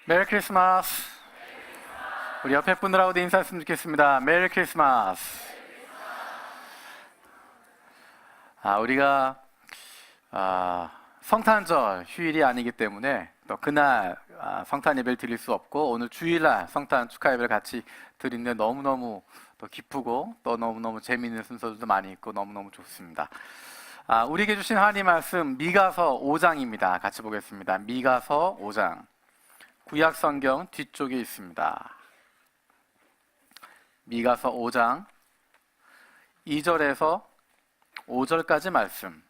메리 크리스마스. 우리 옆에 분들하고도 인사했으면 좋겠습니다. 메리 크리스마스. 우리가 성탄절 휴일이 아니기 때문에 또 그날 성탄 예배를 드릴 수 없고, 오늘 주일날 성탄 축하 예배를 같이 드리는데 너무너무 또 기쁘고 또 너무너무 재미있는 순서들도 많이 있고 너무너무 좋습니다. 우리에게 주신 하나님 말씀 미가서 5장입니다. 같이 보겠습니다. 미가서 5장, 구약 성경 뒤쪽에 있습니다. 미가서 5장 2절에서 5절까지 말씀.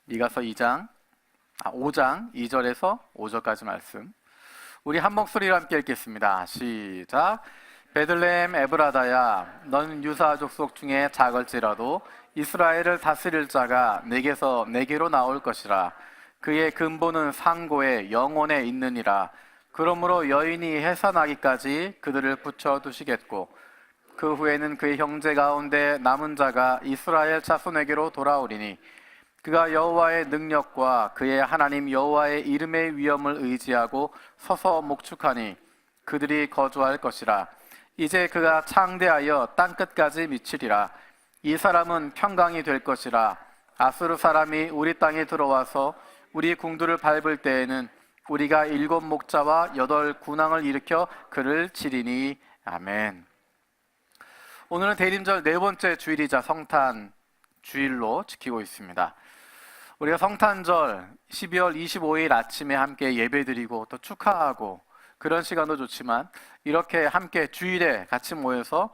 미가서 5장 2절에서 5절까지 말씀. 우리 한 목소리로 함께 읽겠습니다. 시작. 베들레헴 에브라다야, 너는 유다 족속 중에 작을지라도 이스라엘을 다스릴 자가 내게서 내게로 나올 것이라. 그의 근본은 상고에 영원에 있느니라. 그러므로 여인이 해산하기까지 그들을 붙여두시겠고, 그 후에는 그의 형제 가운데 남은 자가 이스라엘 자손에게로 돌아오리니, 그가 여호와의 능력과 그의 하나님 여호와의 이름의 위엄을 의지하고 서서 목축하니 그들이 거주할 것이라. 이제 그가 창대하여 땅끝까지 미치리라. 이 사람은 평강이 될 것이라. 아수르 사람이 우리 땅에 들어와서 우리 궁두를 밟을 때에는 우리가 7 목자와 8 군왕을 일으켜 그를 치리니. 아멘. 오늘은 대림절 네 번째 주일이자 성탄 주일로 지키고 있습니다. 우리가 성탄절 12월 25일 아침에 함께 예배드리고 또 축하하고 그런 시간도 좋지만, 이렇게 함께 주일에 같이 모여서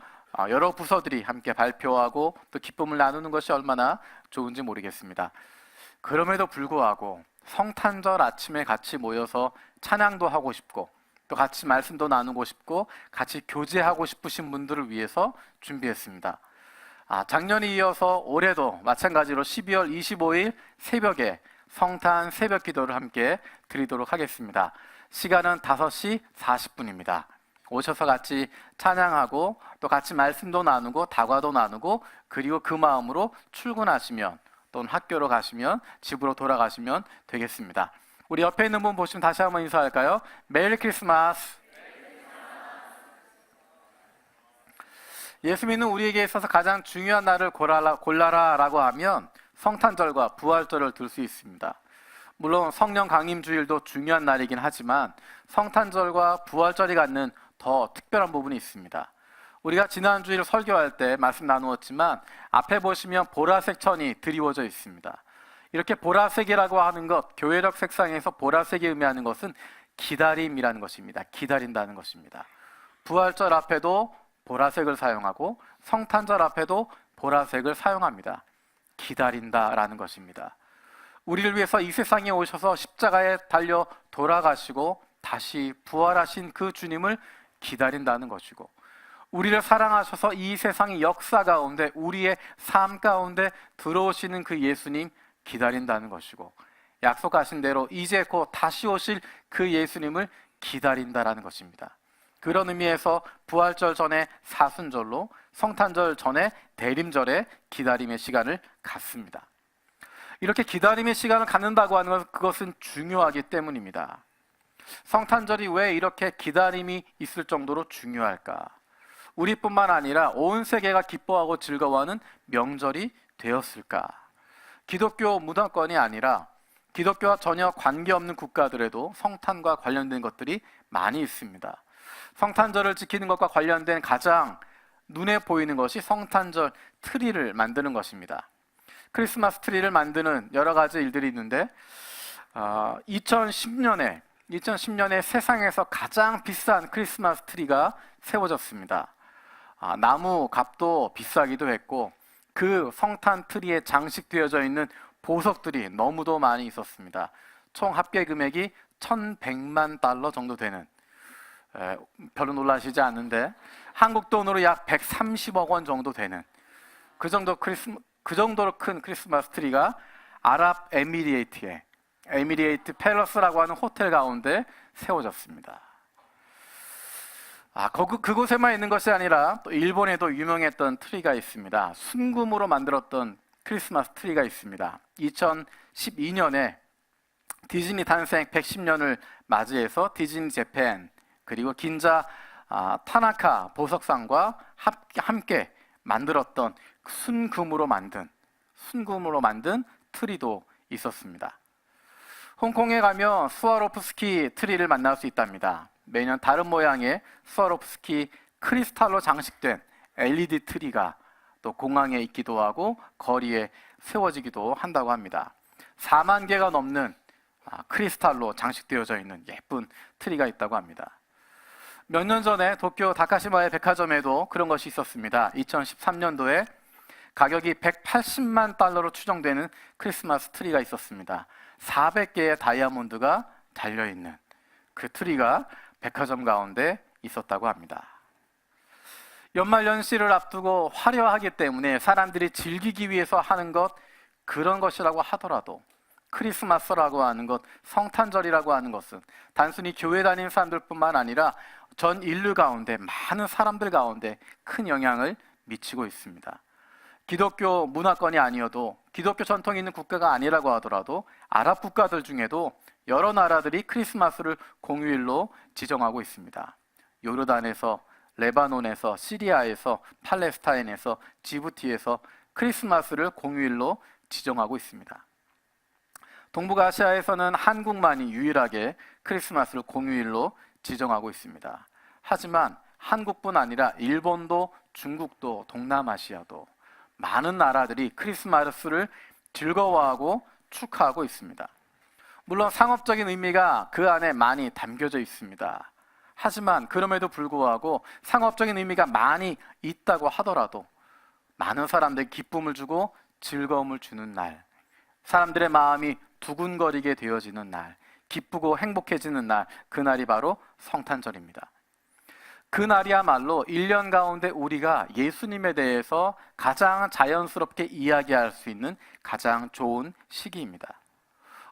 여러 부서들이 함께 발표하고 또 기쁨을 나누는 것이 얼마나 좋은지 모르겠습니다. 그럼에도 불구하고 성탄절 아침에 같이 모여서 찬양도 하고 싶고 또 같이 말씀도 나누고 싶고 같이 교제하고 싶으신 분들을 위해서 준비했습니다. 작년에 이어서 올해도 마찬가지로 12월 25일 새벽에 성탄 새벽 기도를 함께 드리도록 하겠습니다. 시간은 5시 40분입니다. 오셔서 같이 찬양하고 또 같이 말씀도 나누고 다과도 나누고, 그리고 그 마음으로 출근하시면 또는 학교로 가시면 집으로 돌아가시면 되겠습니다. 우리 옆에 있는 분 보시면 다시 한번 인사할까요? 메리 크리스마스. 예수 믿는 우리에게 있어서 가장 중요한 날을 골라라 라고 하면 성탄절과 부활절을 들 수 있습니다. 물론 성령 강림 주일도 중요한 날이긴 하지만 성탄절과 부활절이 갖는 더 특별한 부분이 있습니다. 우리가 지난 주일 설교할 때 말씀 나누었지만 앞에 보시면 보라색 천이 드리워져 있습니다. 이렇게 보라색이라고 하는 것, 교회력 색상에서 보라색이 의미하는 것은 기다림이라는 것입니다. 기다린다는 것입니다. 부활절 앞에도 보라색을 사용하고 성탄절 앞에도 보라색을 사용합니다. 기다린다라는 것입니다. 우리를 위해서 이 세상에 오셔서 십자가에 달려 돌아가시고 다시 부활하신 그 주님을 기다린다는 것이고, 우리를 사랑하셔서 이 세상의 역사 가운데 우리의 삶 가운데 들어오시는 그 예수님 기다린다는 것이고, 약속하신 대로 이제 곧 다시 오실 그 예수님을 기다린다라는 것입니다. 그런 의미에서 부활절 전에 사순절로, 성탄절 전에 대림절에 기다림의 시간을 갖습니다. 이렇게 기다림의 시간을 갖는다고 하는 것은 그것은 중요하기 때문입니다. 성탄절이 왜 이렇게 기다림이 있을 정도로 중요할까? 우리뿐만 아니라 온 세계가 기뻐하고 즐거워하는 명절이 되었을까? 기독교 문화권이 아니라 기독교와 전혀 관계없는 국가들에도 성탄과 관련된 것들이 많이 있습니다. 성탄절을 지키는 것과 관련된 가장 눈에 보이는 것이 성탄절 트리를 만드는 것입니다. 크리스마스 트리를 만드는 여러 가지 일들이 있는데 2010년에 세상에서 가장 비싼 크리스마스 트리가 세워졌습니다. 나무 값도 비싸기도 했고 그 성탄 트리에 장식되어져 있는 보석들이 너무도 많이 있었습니다. 총 합계 금액이 $1,100만 정도 되는, 별로 놀라시지 않는데 한국 돈으로 약 130억 원 정도 되는 그 정도로 큰 크리스마스 트리가 아랍에미리에이트의 에미리에이트 팰러스라고 하는 호텔 가운데 세워졌습니다. 그곳에만 있는 것이 아니라 또 일본에도 유명했던 트리가 있습니다. 순금으로 만들었던 크리스마스 트리가 있습니다. 2012년에 디즈니 탄생 110년을 맞이해서 디즈니 재팬 그리고 긴자 타나카 보석상과 함께 만들었던 순금으로 만든 트리도 있었습니다. 홍콩에 가면 스와로프스키 트리를 만날 수 있답니다. 매년 다른 모양의 스와로프스키 크리스탈로 장식된 LED 트리가 또 공항에 있기도 하고 거리에 세워지기도 한다고 합니다. 4만 개가 넘는 크리스탈로 장식되어져 있는 예쁜 트리가 있다고 합니다. 몇 년 전에 도쿄 다카시마의 백화점에도 그런 것이 있었습니다. 2013년도에 가격이 180만 달러로 추정되는 크리스마스 트리가 있었습니다. 400개의 다이아몬드가 달려있는 그 트리가 백화점 가운데 있었다고 합니다. 연말연시를 앞두고 화려하기 때문에 사람들이 즐기기 위해서 하는 것, 그런 것이라고 하더라도 크리스마스라고 하는 것, 성탄절이라고 하는 것은 단순히 교회 다니는 사람들뿐만 아니라 전 인류 가운데, 많은 사람들 가운데 큰 영향을 미치고 있습니다. 기독교 문화권이 아니어도, 기독교 전통이 있는 국가가 아니라고 하더라도 아랍 국가들 중에도 여러 나라들이 크리스마스를 공휴일로 지정하고 있습니다. 요르단에서, 레바논에서, 시리아에서, 팔레스타인에서, 지부티에서 크리스마스를 공휴일로 지정하고 있습니다. 동북아시아에서는 한국만이 유일하게 크리스마스를 공휴일로 지정하고 있습니다. 하지만 한국뿐 아니라 일본도, 중국도, 동남아시아도 많은 나라들이 크리스마스를 즐거워하고 축하하고 있습니다. 물론 상업적인 의미가 그 안에 많이 담겨져 있습니다. 하지만 그럼에도 불구하고 상업적인 의미가 많이 있다고 하더라도 많은 사람들에게 기쁨을 주고 즐거움을 주는 날, 사람들의 마음이 두근거리게 되어지는 날, 기쁘고 행복해지는 날, 그날이 바로 성탄절입니다. 그날이야말로 1년 가운데 우리가 예수님에 대해서 가장 자연스럽게 이야기할 수 있는 가장 좋은 시기입니다.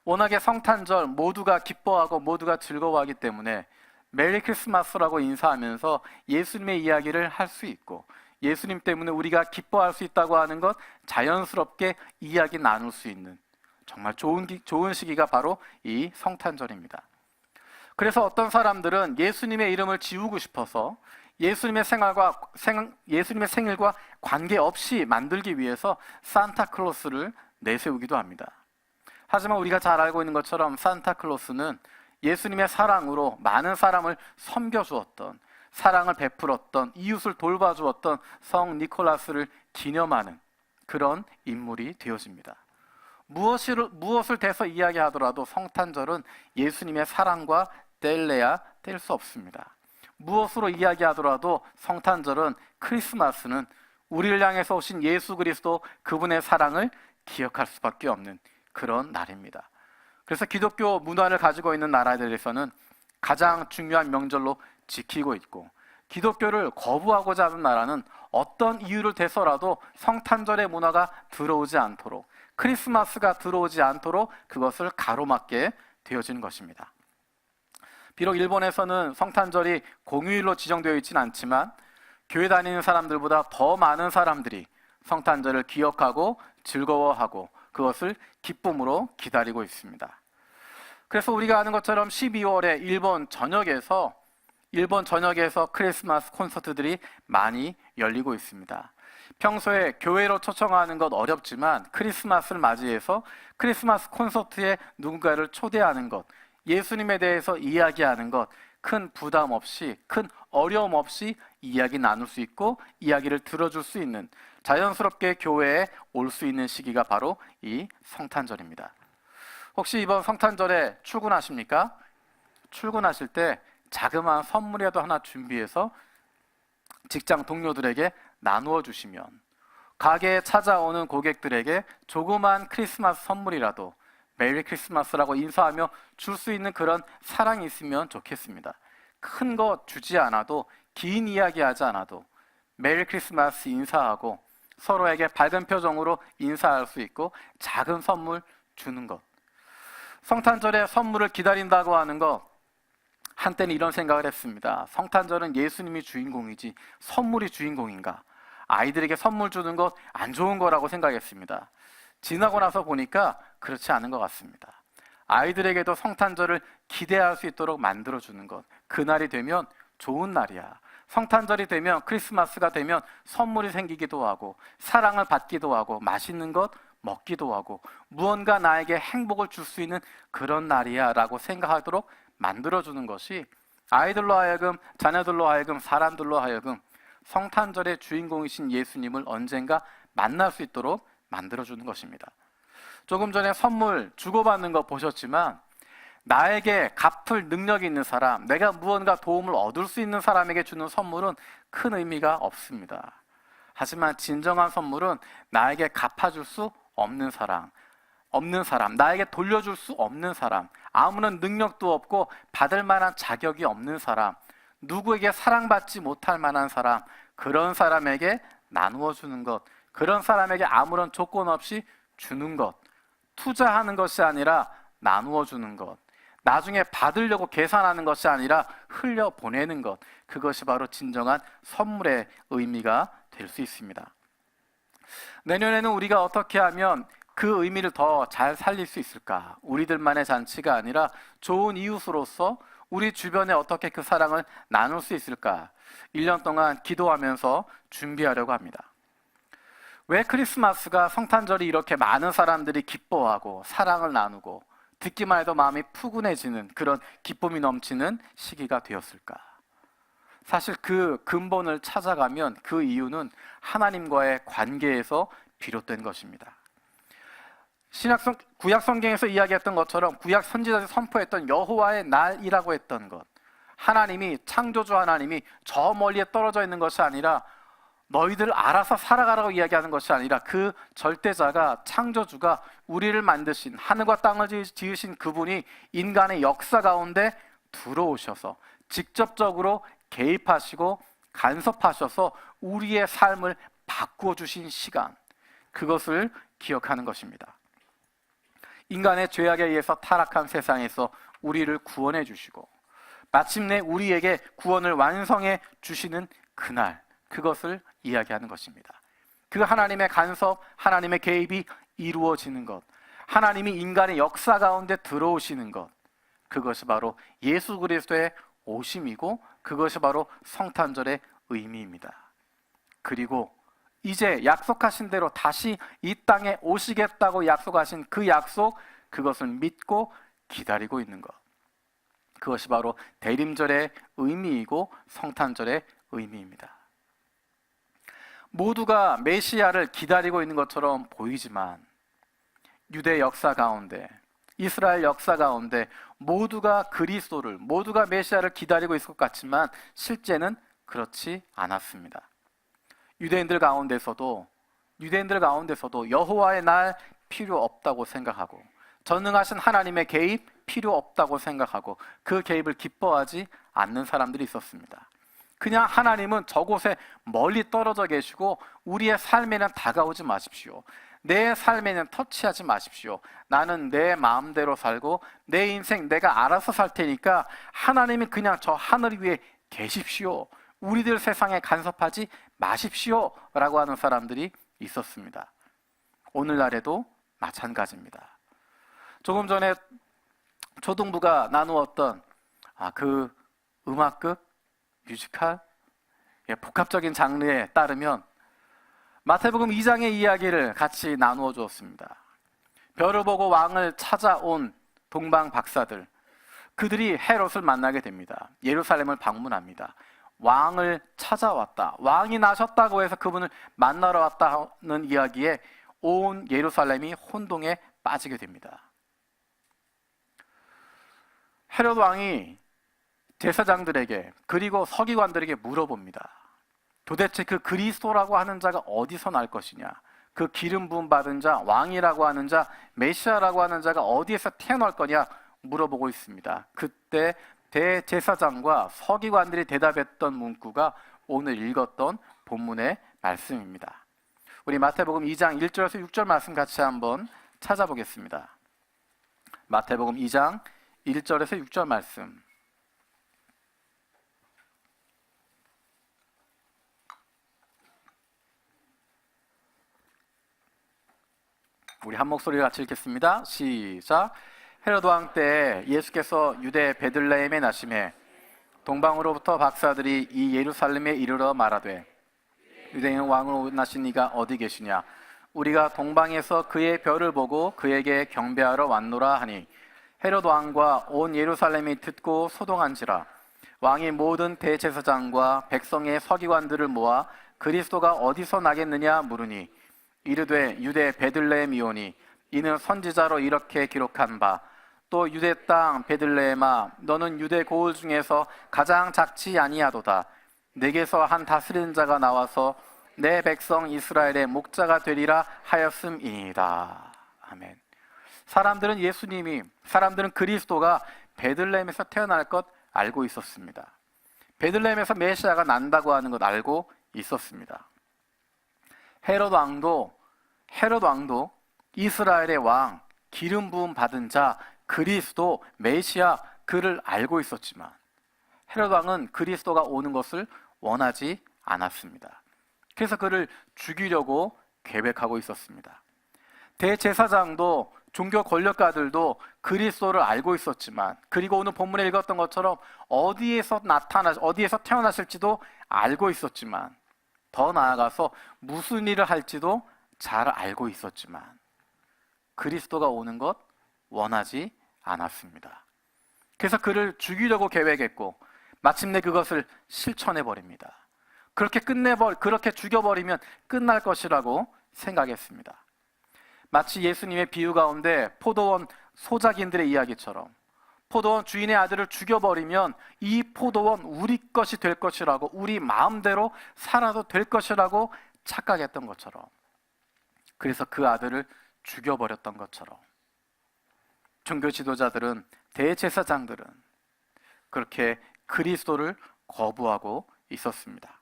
워낙에 성탄절 모두가 기뻐하고 모두가 즐거워하기 때문에 메리 크리스마스라고 인사하면서 예수님의 이야기를 할 수 있고, 예수님 때문에 우리가 기뻐할 수 있다고 하는 것 자연스럽게 이야기 나눌 수 있는 정말 좋은 시기가 바로 이 성탄절입니다. 그래서 어떤 사람들은 예수님의 이름을 지우고 싶어서 예수님의 생일과 관계없이 만들기 위해서 산타클로스를 내세우기도 합니다. 하지만 우리가 잘 알고 있는 것처럼 산타클로스는 예수님의 사랑으로 많은 사람을 섬겨주었던, 사랑을 베풀었던, 이웃을 돌봐주었던 성 니콜라스를 기념하는 그런 인물이 되어집니다. 무엇을 대서 이야기하더라도 성탄절은 예수님의 사랑과 뗄래야 뗄 수 없습니다. 무엇으로 이야기하더라도 성탄절은, 크리스마스는 우리를 향해서 오신 예수 그리스도, 그분의 사랑을 기억할 수밖에 없는 그런 날입니다. 그래서 기독교 문화를 가지고 있는 나라들에서는 가장 중요한 명절로 지키고 있고, 기독교를 거부하고자 하는 나라는 어떤 이유를 대서라도 성탄절의 문화가 들어오지 않도록, 크리스마스가 들어오지 않도록 그것을 가로막게 되어지는 것입니다. 비록 일본에서는 성탄절이 공휴일로 지정되어 있지는 않지만 교회 다니는 사람들보다 더 많은 사람들이 성탄절을 기억하고 즐거워하고 그것을 기쁨으로 기다리고 있습니다. 그래서 우리가 아는 것처럼 12월에 일본 전역에서 크리스마스 콘서트들이 많이 열리고 있습니다. 평소에 교회로 초청하는 것 어렵지만 크리스마스를 맞이해서 크리스마스 콘서트에 누군가를 초대하는 것, 예수님에 대해서 이야기하는 것, 큰 부담 없이, 큰 어려움 없이 이야기 나눌 수 있고 이야기를 들어줄 수 있는, 자연스럽게 교회에 올 수 있는 시기가 바로 이 성탄절입니다. 혹시 이번 성탄절에 출근하십니까? 출근하실 때 자그마한 선물이라도 하나 준비해서 직장 동료들에게 나누어 주시면, 가게에 찾아오는 고객들에게 조그만 크리스마스 선물이라도 메리 크리스마스라고 인사하며 줄 수 있는 그런 사랑이 있으면 좋겠습니다. 큰 거 주지 않아도, 긴 이야기하지 않아도 메리 크리스마스 인사하고 서로에게 밝은 표정으로 인사할 수 있고 작은 선물 주는 것. 성탄절에 선물을 기다린다고 하는 것, 한때는 이런 생각을 했습니다. 성탄절은 예수님이 주인공이지 선물이 주인공인가? 아이들에게 선물 주는 것 안 좋은 거라고 생각했습니다. 지나고 나서 보니까 그렇지 않은 것 같습니다. 아이들에게도 성탄절을 기대할 수 있도록 만들어주는 것. 그날이 되면 좋은 날이야. 성탄절이 되면, 크리스마스가 되면 선물이 생기기도 하고 사랑을 받기도 하고 맛있는 것 먹기도 하고 무언가 나에게 행복을 줄 수 있는 그런 날이야 라고 생각하도록 만들어주는 것이 아이들로 하여금, 자녀들로 하여금, 사람들로 하여금 성탄절의 주인공이신 예수님을 언젠가 만날 수 있도록 만들어주는 것입니다. 조금 전에 선물 주고받는 거 보셨지만 나에게 갚을 능력이 있는 사람, 내가 무언가 도움을 얻을 수 있는 사람에게 주는 선물은 큰 의미가 없습니다. 하지만 진정한 선물은 나에게 갚아줄 수 없는 사람, 나에게 돌려줄 수 없는 사람, 아무런 능력도 없고 받을 만한 자격이 없는 사람, 누구에게 사랑받지 못할 만한 사람, 그런 사람에게 나누어 주는 것, 그런 사람에게 아무런 조건 없이 주는 것, 투자하는 것이 아니라 나누어 주는 것, 나중에 받으려고 계산하는 것이 아니라 흘려보내는 것, 그것이 바로 진정한 선물의 의미가 될 수 있습니다. 내년에는 우리가 어떻게 하면 그 의미를 더 잘 살릴 수 있을까? 우리들만의 잔치가 아니라 좋은 이웃으로서 우리 주변에 어떻게 그 사랑을 나눌 수 있을까? 1년 동안 기도하면서 준비하려고 합니다. 왜 크리스마스가, 성탄절이 이렇게 많은 사람들이 기뻐하고 사랑을 나누고 듣기만 해도 마음이 푸근해지는 그런 기쁨이 넘치는 시기가 되었을까? 사실 그 근본을 찾아가면 그 이유는 하나님과의 관계에서 비롯된 것입니다. 구약 성경에서 이야기했던 것처럼 구약 선지자들이 선포했던 여호와의 날이라고 했던 것, 하나님이, 창조주 하나님이 저 멀리에 떨어져 있는 것이 아니라 너희들 알아서 살아가라고 이야기하는 것이 아니라 그 절대자가, 창조주가, 우리를 만드신, 하늘과 땅을 지으신 그분이 인간의 역사 가운데 들어오셔서 직접적으로 개입하시고 간섭하셔서 우리의 삶을 바꾸어 주신 시간, 그것을 기억하는 것입니다. 인간의 죄악에 의해서 타락한 세상에서 우리를 구원해 주시고 마침내 우리에게 구원을 완성해 주시는 그날, 그것을 이야기하는 것입니다. 그 하나님의 간섭, 하나님의 개입이 이루어지는 것, 하나님이 인간의 역사 가운데 들어오시는 것, 그것이 바로 예수 그리스도의 오심이고 그것이 바로 성탄절의 의미입니다. 그리고 이제 약속하신 대로 다시 이 땅에 오시겠다고 약속하신 그 약속, 그것을 믿고 기다리고 있는 것, 그것이 바로 대림절의 의미이고 성탄절의 의미입니다. 모두가 메시아를 기다리고 있는 것처럼 보이지만 유대 역사 가운데, 이스라엘 역사 가운데 모두가 그리스도를, 모두가 메시아를 기다리고 있을 것 같지만 실제는 그렇지 않았습니다. 유대인들 가운데서도 여호와의 날 필요 없다고 생각하고 전능하신 하나님의 개입 필요 없다고 생각하고 그 개입을 기뻐하지 않는 사람들이 있었습니다. 그냥 하나님은 저곳에 멀리 떨어져 계시고 우리의 삶에는 다가오지 마십시오. 내 삶에는 터치하지 마십시오. 나는 내 마음대로 살고 내 인생 내가 알아서 살 테니까 하나님이 그냥 저 하늘 위에 계십시오. 우리들 세상에 간섭하지 마십시오 라고 하는 사람들이 있었습니다. 오늘날에도 마찬가지입니다. 조금 전에 초등부가 나누었던 그 음악극, 뮤지컬, 복합적인 장르에 따르면 마태복음 2장의 이야기를 같이 나누어 주었습니다. 별을 보고 왕을 찾아온 동방 박사들, 그들이 헤롯을 만나게 됩니다. 예루살렘을 방문합니다. 왕을 찾아왔다, 왕이 나셨다고 해서 그분을 만나러 왔다는 이야기에 온 예루살렘이 혼동에 빠지게 됩니다. 헤롯 왕이 제사장들에게 그리고 서기관들에게 물어봅니다. 도대체 그 그리스도라고 하는 자가 어디서 날 것이냐, 그 기름 부음 받은 자, 왕이라고 하는 자, 메시아라고 하는 자가 어디에서 태어날 거냐 물어보고 있습니다. 그때 대제사장과 서기관들이 대답했던 문구가 오늘 읽었던 본문의 말씀입니다. 우리 마태복음 2장 1절에서 6절 말씀 같이 한번 찾아보겠습니다. 마태복음 2장 1절에서 6절 말씀. 우리 한 목소리 같이 읽겠습니다. 시작. 헤로드 왕 때 예수께서 유대 베들레헴에 나심에 동방으로부터 박사들이 이 예루살렘에 이르러 말하되 유대인 왕으로 나신 이가 어디 계시냐? 우리가 동방에서 그의 별을 보고 그에게 경배하러 왔노라 하니 헤로드 왕과 온 예루살렘이 듣고 소동한지라. 왕이 모든 대제사장과 백성의 서기관들을 모아 그리스도가 어디서 나겠느냐 물으니 이르되 유대 베들레헴이오니 이는 선지자로 이렇게 기록한 바 또 유대 땅 베들레헴아 너는 유대 고을 중에서 가장 작지 아니하도다. 내게서 한 다스리는 자가 나와서 내 백성 이스라엘의 목자가 되리라 하였음이니이다. 아멘. 사람들은 그리스도가 베들레헴에서 태어날 것 알고 있었습니다. 베들레헴에서 메시아가 난다고 하는 것 알고 있었습니다. 헤롯 왕도 이스라엘의 왕, 기름 부음 받은 자, 그리스도, 메시아 그를 알고 있었지만 헤롯 왕은 그리스도가 오는 것을 원하지 않았습니다. 그래서 그를 죽이려고 계획하고 있었습니다. 대제사장도 종교 권력가들도 그리스도를 알고 있었지만, 그리고 오늘 본문에 읽었던 것처럼 어디에서 태어나실지도 알고 있었지만, 더 나아가서 무슨 일을 할지도 잘 알고 있었지만 그리스도가 오는 것 원하지 않았습니다. 그래서 그를 죽이려고 계획했고 마침내 그것을 실천해 버립니다. 그렇게 죽여버리면 끝날 것이라고 생각했습니다. 마치 예수님의 비유 가운데 포도원 소작인들의 이야기처럼 포도원 주인의 아들을 죽여버리면 이 포도원 우리 것이 될 것이라고, 우리 마음대로 살아도 될 것이라고 착각했던 것처럼, 그래서 그 아들을 죽여버렸던 것처럼 종교 지도자들은, 대제사장들은 그렇게 그리스도를 거부하고 있었습니다.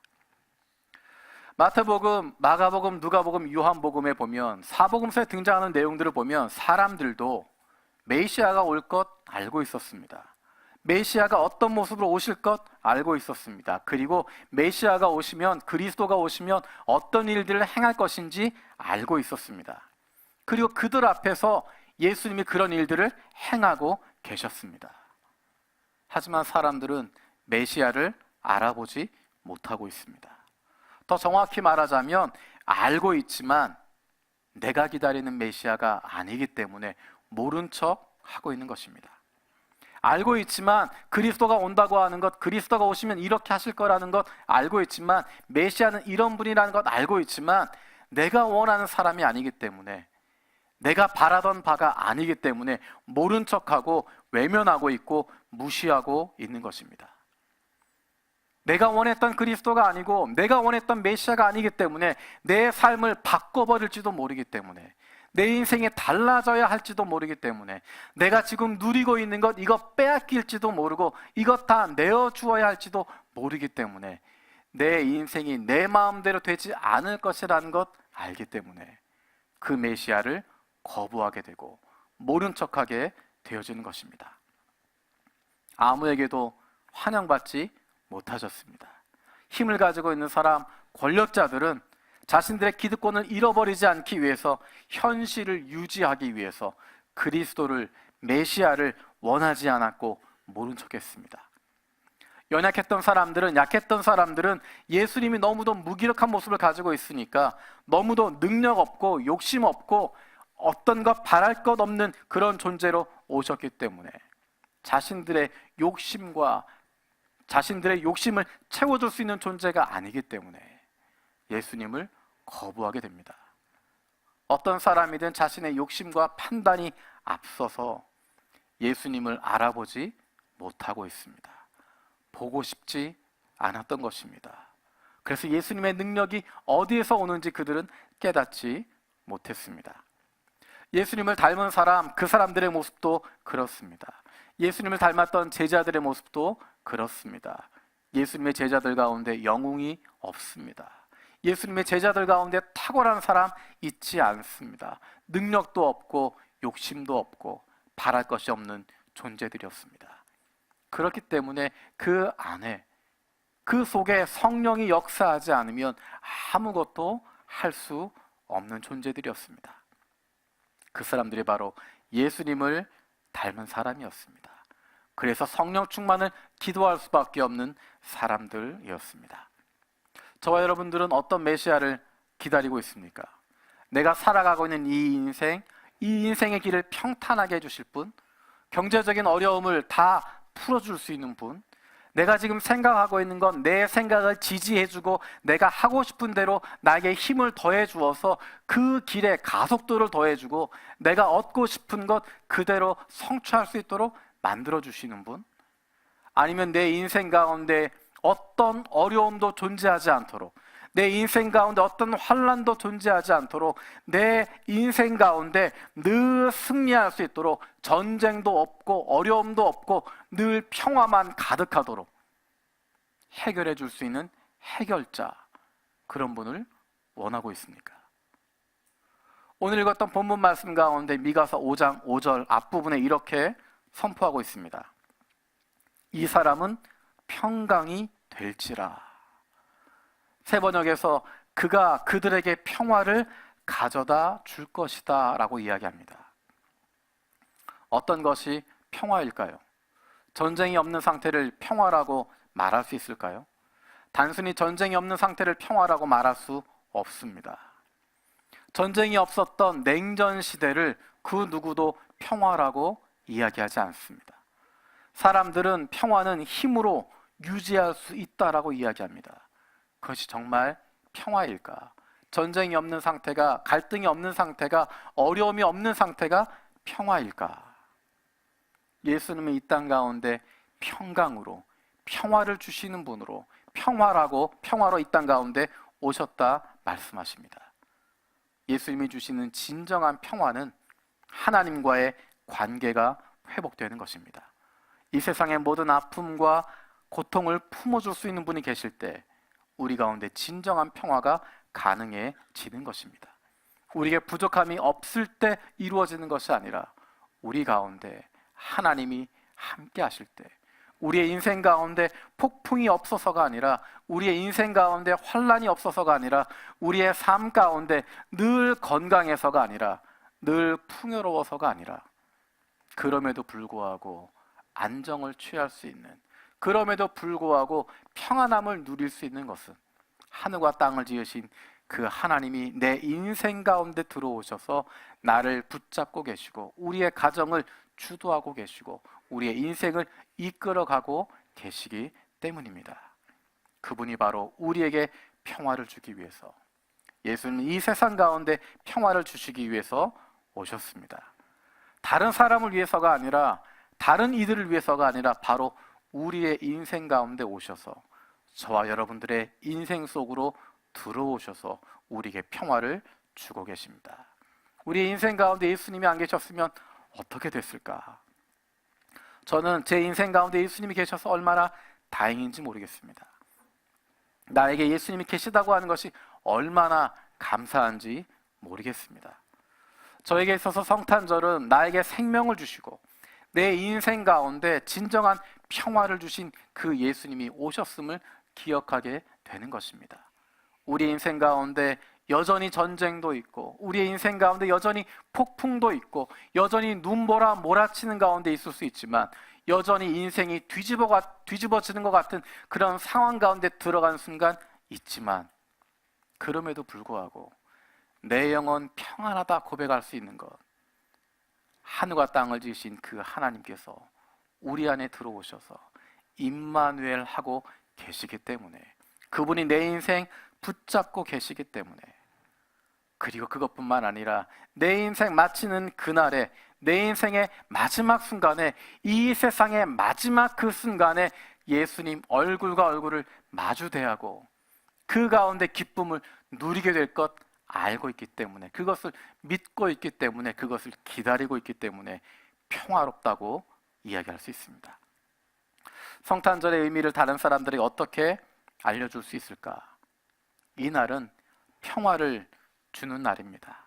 마태복음, 마가복음, 누가복음, 요한복음에 보면, 사복음서에 등장하는 내용들을 보면 사람들도 메시아가 올 것 알고 있었습니다. 메시아가 어떤 모습으로 오실 것 알고 있었습니다. 그리고 메시아가 오시면, 그리스도가 오시면 어떤 일들을 행할 것인지 알고 있었습니다. 그리고 그들 앞에서 예수님이 그런 일들을 행하고 계셨습니다. 하지만 사람들은 메시아를 알아보지 못하고 있습니다. 더 정확히 말하자면 알고 있지만 내가 기다리는 메시아가 아니기 때문에 모른 척 하고 있는 것입니다. 알고 있지만 그리스도가 온다고 하는 것, 그리스도가 오시면 이렇게 하실 거라는 것 알고 있지만, 메시아는 이런 분이라는 것 알고 있지만 내가 원하는 사람이 아니기 때문에, 내가 바라던 바가 아니기 때문에 모른 척하고 외면하고 있고 무시하고 있는 것입니다. 내가 원했던 그리스도가 아니고 내가 원했던 메시아가 아니기 때문에 내 삶을 바꿔버릴지도 모르기 때문에, 내 인생이 달라져야 할지도 모르기 때문에, 내가 지금 누리고 있는 것 이거 빼앗길지도 모르고 이것 다 내어주어야 할지도 모르기 때문에, 내 인생이 내 마음대로 되지 않을 것이라는 것 알기 때문에 그 메시아를 거부하게 되고 모른 척하게 되어지는 것입니다. 아무에게도 환영받지 못하셨습니다. 힘을 가지고 있는 사람, 권력자들은 자신들의 기득권을 잃어버리지 않기 위해서, 현실을 유지하기 위해서 그리스도를, 메시아를 원하지 않았고 모른 척했습니다. 약했던 사람들은 예수님이 너무도 무기력한 모습을 가지고 있으니까, 너무도 능력 없고 욕심 없고 어떤 것 바랄 것 없는 그런 존재로 오셨기 때문에 자신들의 욕심을 채워줄 수 있는 존재가 아니기 때문에 예수님을 거부하게 됩니다. 어떤 사람이든 자신의 욕심과 판단이 앞서서 예수님을 알아보지 못하고 있습니다. 보고 싶지 않았던 것입니다. 그래서 예수님의 능력이 어디에서 오는지 그들은 깨닫지 못했습니다. 예수님을 닮은 사람, 그 사람들의 모습도 그렇습니다. 예수님을 닮았던 제자들의 모습도 그렇습니다. 예수님의 제자들 가운데 영웅이 없습니다. 예수님의 제자들 가운데 탁월한 사람 있지 않습니다. 능력도 없고 욕심도 없고 바랄 것이 없는 존재들이었습니다. 그렇기 때문에 그 안에, 그 속에 성령이 역사하지 않으면 아무것도 할 수 없는 존재들이었습니다. 그 사람들이 바로 예수님을 닮은 사람이었습니다. 그래서 성령 충만을 기도할 수밖에 없는 사람들이었습니다. 저와 여러분들은 어떤 메시아를 기다리고 있습니까? 내가 살아가고 있는 이 인생의 길을 평탄하게 해주실 분, 경제적인 어려움을 다 풀어줄 수 있는 분, 내가 지금 생각하고 있는 건 내 생각을 지지해주고 내가 하고 싶은 대로 나에게 힘을 더해 주어서 그 길에 가속도를 더해주고 내가 얻고 싶은 것 그대로 성취할 수 있도록 만들어 주시는 분, 아니면 내 인생 가운데 어떤 어려움도 존재하지 않도록, 내 인생 가운데 어떤 환난도 존재하지 않도록, 내 인생 가운데 늘 승리할 수 있도록, 전쟁도 없고 어려움도 없고 늘 평화만 가득하도록 해결해 줄 수 있는 해결자, 그런 분을 원하고 있습니까? 오늘 읽었던 본문 말씀 가운데 미가서 5장 5절 앞부분에 이렇게 선포하고 있습니다. 이 사람은 평강이 될지라. 새 번역에서 그가 그들에게 평화를 가져다 줄 것이다 라고 이야기합니다. 어떤 것이 평화일까요? 전쟁이 없는 상태를 평화라고 말할 수 있을까요? 단순히 전쟁이 없는 상태를 평화라고 말할 수 없습니다. 전쟁이 없었던 냉전 시대를 그 누구도 평화라고 이야기하지 않습니다. 사람들은 평화는 힘으로 유지할 수 있다라고 이야기합니다. 그것이 정말 평화일까? 전쟁이 없는 상태가, 갈등이 없는 상태가, 어려움이 없는 상태가 평화일까? 예수님은 이 땅 가운데 평강으로, 평화를 주시는 분으로, 평화로 이 땅 가운데 오셨다 말씀하십니다. 예수님이 주시는 진정한 평화는 하나님과의 관계가 회복되는 것입니다. 이 세상의 모든 아픔과 고통을 품어줄 수 있는 분이 계실 때 우리 가운데 진정한 평화가 가능해지는 것입니다. 우리에게 부족함이 없을 때 이루어지는 것이 아니라 우리 가운데 하나님이 함께 하실 때, 우리의 인생 가운데 폭풍이 없어서가 아니라, 우리의 인생 가운데 환난이 없어서가 아니라, 우리의 삶 가운데 늘 건강해서가 아니라, 늘 풍요로워서가 아니라, 그럼에도 불구하고 안정을 취할 수 있는, 그럼에도 불구하고 평안함을 누릴 수 있는 것은 하늘과 땅을 지으신 그 하나님이 내 인생 가운데 들어오셔서 나를 붙잡고 계시고 우리의 가정을 주도하고 계시고 우리의 인생을 이끌어가고 계시기 때문입니다. 그분이 바로 우리에게 평화를 주기 위해서, 예수님은 이 세상 가운데 평화를 주시기 위해서 오셨습니다. 다른 사람을 위해서가 아니라, 다른 이들을 위해서가 아니라 바로 우리의 인생 가운데 오셔서 저와 여러분들의 인생 속으로 들어오셔서 우리에게 평화를 주고 계십니다. 우리의 인생 가운데 예수님이 안 계셨으면 어떻게 됐을까? 저는 제 인생 가운데 예수님이 계셔서 얼마나 다행인지 모르겠습니다. 나에게 예수님이 계시다고 하는 것이 얼마나 감사한지 모르겠습니다. 저에게 있어서 성탄절은 나에게 생명을 주시고 내 인생 가운데 진정한 평화를 주신 그 예수님이 오셨음을 기억하게 되는 것입니다. 우리 인생 가운데 여전히 전쟁도 있고, 우리의 인생 가운데 여전히 폭풍도 있고, 여전히 눈보라 몰아치는 가운데 있을 수 있지만, 여전히 인생이 뒤집어지는 것 같은 그런 상황 가운데 들어간 순간 있지만, 그럼에도 불구하고 내 영혼 평안하다 고백할 수 있는 것, 하늘과 땅을 지으신 그 하나님께서 우리 안에 들어오셔서 임마누엘 하고 계시기 때문에, 그분이 내 인생 붙잡고 계시기 때문에, 그리고 그것뿐만 아니라 내 인생 마치는 그날에, 내 인생의 마지막 순간에, 이 세상의 마지막 그 순간에 예수님 얼굴과 얼굴을 마주대하고 그 가운데 기쁨을 누리게 될 것 알고 있기 때문에, 그것을 믿고 있기 때문에, 그것을 기다리고 있기 때문에 평화롭다고 이야기할 수 있습니다. 성탄절의 의미를 다른 사람들에게 어떻게 알려줄 수 있을까? 이 날은 평화를 주는 날입니다.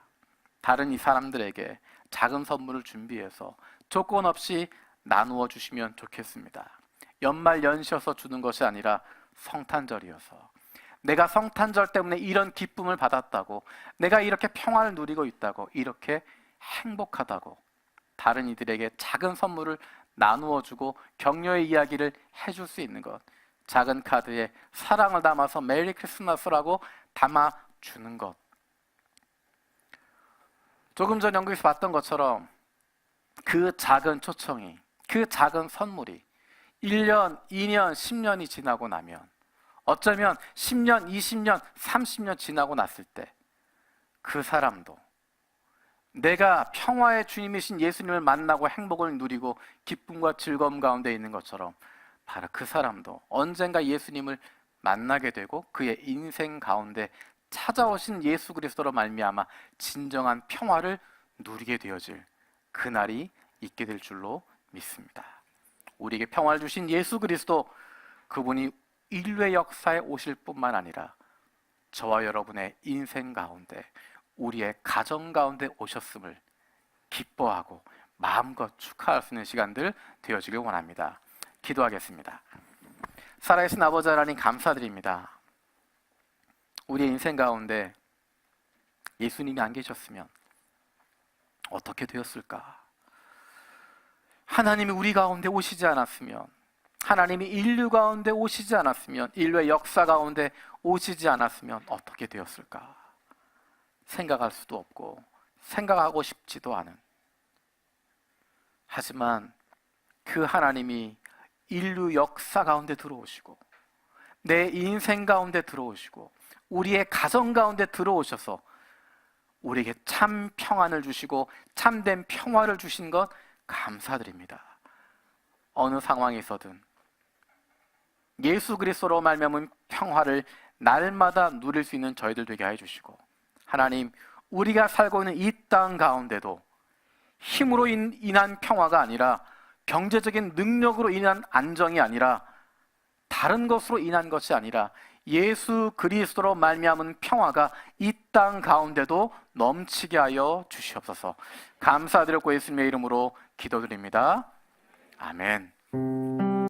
다른 이 사람들에게 작은 선물을 준비해서 조건 없이 나누어 주시면 좋겠습니다. 연말 연시여서 주는 것이 아니라 성탄절이어서, 내가 성탄절 때문에 이런 기쁨을 받았다고, 내가 이렇게 평화를 누리고 있다고, 이렇게 행복하다고 다른 이들에게 작은 선물을 나누어 주고 격려의 이야기를 해줄 수 있는 것, 작은 카드에 사랑을 담아서 메리 크리스마스라고 담아주는 것. 조금 전 연극에서 봤던 것처럼 그 작은 초청이, 그 작은 선물이 1년, 2년, 10년이 지나고 나면, 어쩌면 10년, 20년, 30년 지나고 났을 때 그 사람도 내가 평화의 주님이신 예수님을 만나고 행복을 누리고 기쁨과 즐거움 가운데 있는 것처럼 바로 그 사람도 언젠가 예수님을 만나게 되고 그의 인생 가운데 찾아오신 예수 그리스도로 말미암아 진정한 평화를 누리게 되어질 그날이 있게 될 줄로 믿습니다. 우리에게 평화를 주신 예수 그리스도, 그분이 인류의 역사에 오실 뿐만 아니라 저와 여러분의 인생 가운데, 우리의 가정 가운데 오셨음을 기뻐하고 마음껏 축하할 수 있는 시간들 되어지길 원합니다. 기도하겠습니다. 살아계신 아버지 하나님, 감사드립니다. 우리의 인생 가운데 예수님이 안 계셨으면 어떻게 되었을까? 하나님이 우리 가운데 오시지 않았으면, 하나님이 인류 가운데 오시지 않았으면, 인류의 역사 가운데 오시지 않았으면 어떻게 되었을까? 생각할 수도 없고 생각하고 싶지도 않은, 하지만 그 하나님이 인류 역사 가운데 들어오시고 내 인생 가운데 들어오시고 우리의 가정 가운데 들어오셔서 우리에게 참 평안을 주시고 참된 평화를 주신 것 감사드립니다. 어느 상황에서든 예수 그리스도로 말미암은 평화를 날마다 누릴 수 있는 저희들 되게 해주시고, 하나님, 우리가 살고 있는 이 땅 가운데도 힘으로 인한 평화가 아니라, 경제적인 능력으로 인한 안정이 아니라, 다른 것으로 인한 것이 아니라 예수 그리스도로 말미암은 평화가 이 땅 가운데도 넘치게 하여 주시옵소서. 감사드렸고 예수님의 이름으로 기도드립니다. 아멘.